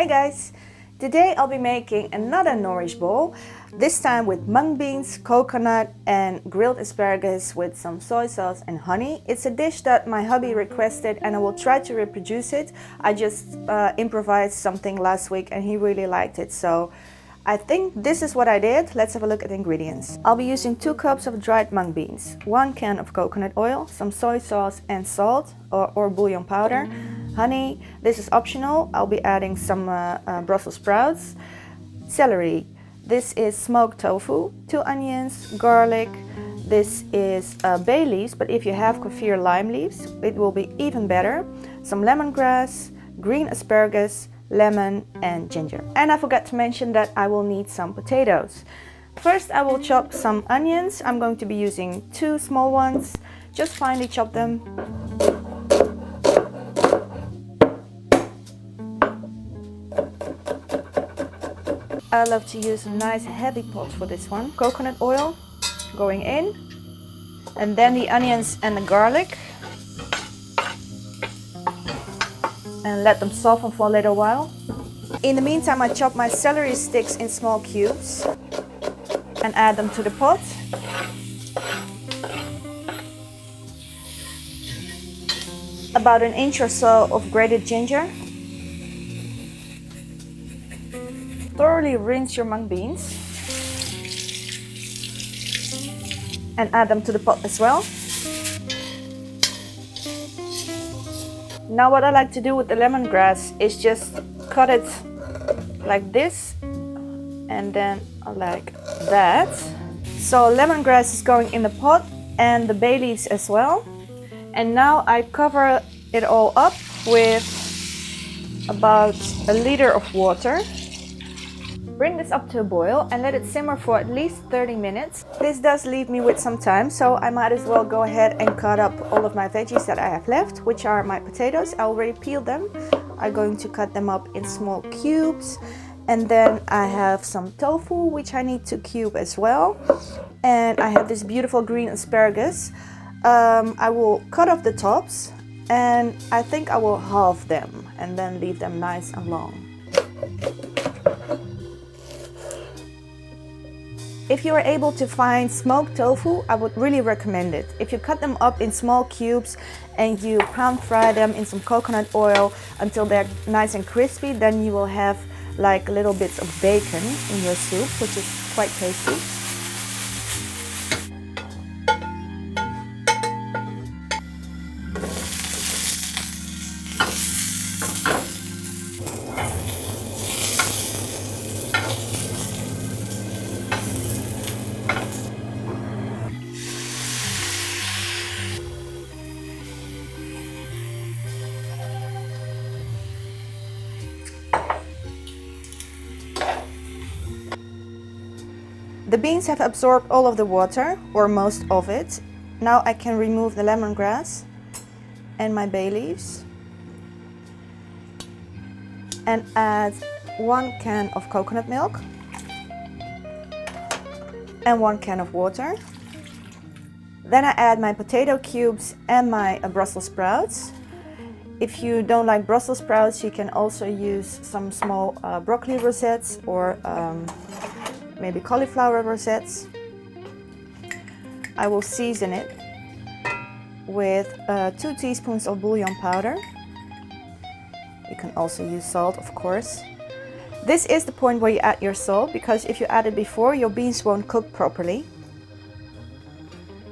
Hey guys! Today I'll be making another nourish bowl, this time with mung beans, coconut and grilled asparagus with some soy sauce and honey. It's a dish that my hubby requested and I will try to reproduce it. I just improvised something last week and he really liked it, so I think this is what I did. Let's have a look at the ingredients. I'll be using 2 cups of dried mung beans, 1 can of coconut oil, some soy sauce and salt or bouillon powder, honey. This is optional. I'll be adding some Brussels sprouts, celery. This is smoked tofu, 2 onions, garlic. This is bay leaves, but if you have kaffir lime leaves, it will be even better. Some lemongrass, green asparagus, lemon and ginger. And I forgot to mention that I will need some potatoes. First I will chop some onions. I'm going to be using 2 small ones. Just finely chop them. I love to use a nice heavy pot for this one. Coconut oil going in, and then the onions and the garlic, and let them soften for a little while. In the meantime, I chop my celery sticks in small cubes and add them to the pot. About an inch or so of grated ginger. Thoroughly rinse your mung beans and add them to the pot as well. Now what I like to do with the lemongrass is just cut it like this and then like that. So lemongrass is going in the pot and the bay leaves as well. And now I cover it all up with about a liter of water. Bring this up to a boil and let it simmer for at least 30 minutes. This does leave me with some time, so I might as well go ahead and cut up all of my veggies that I have left, which are my potatoes. I already peeled them. I'm going to cut them up in small cubes. And then I have some tofu, which I need to cube as well. And I have this beautiful green asparagus. I will cut off the tops and I think I will halve them and then leave them nice and long. If you are able to find smoked tofu, I would really recommend it. If you cut them up in small cubes and you pan fry them in some coconut oil until they're nice and crispy, then you will have like little bits of bacon in your soup, which is quite tasty. The beans have absorbed all of the water, or most of it. Now I can remove the lemongrass and my bay leaves and add 1 can of coconut milk and 1 can of water. Then I add my potato cubes and my Brussels sprouts. If you don't like Brussels sprouts, you can also use some small broccoli rosettes or maybe cauliflower rosettes. I will season it with 2 teaspoons of bouillon powder. You can also use salt, of course. This is the point where you add your salt, because if you add it before, your beans won't cook properly.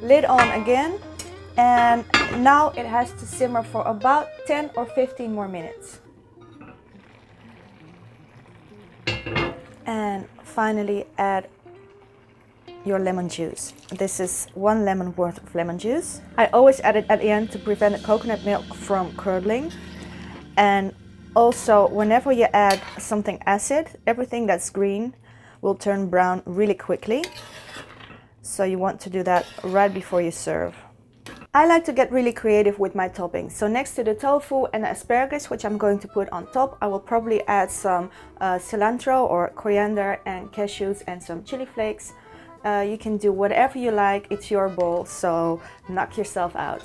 Lid on again, and now it has to simmer for about 10 or 15 more minutes. And finally add your lemon juice. This is 1 lemon worth of lemon juice. I always add it at the end to prevent the coconut milk from curdling. And also, whenever you add something acid, everything that's green will turn brown really quickly. So you want to do that right before you serve. I like to get really creative with my toppings. So next to the tofu and the asparagus, which I'm going to put on top, I will probably add some cilantro or coriander and cashews and some chili flakes. You can do whatever you like, it's your bowl, so knock yourself out.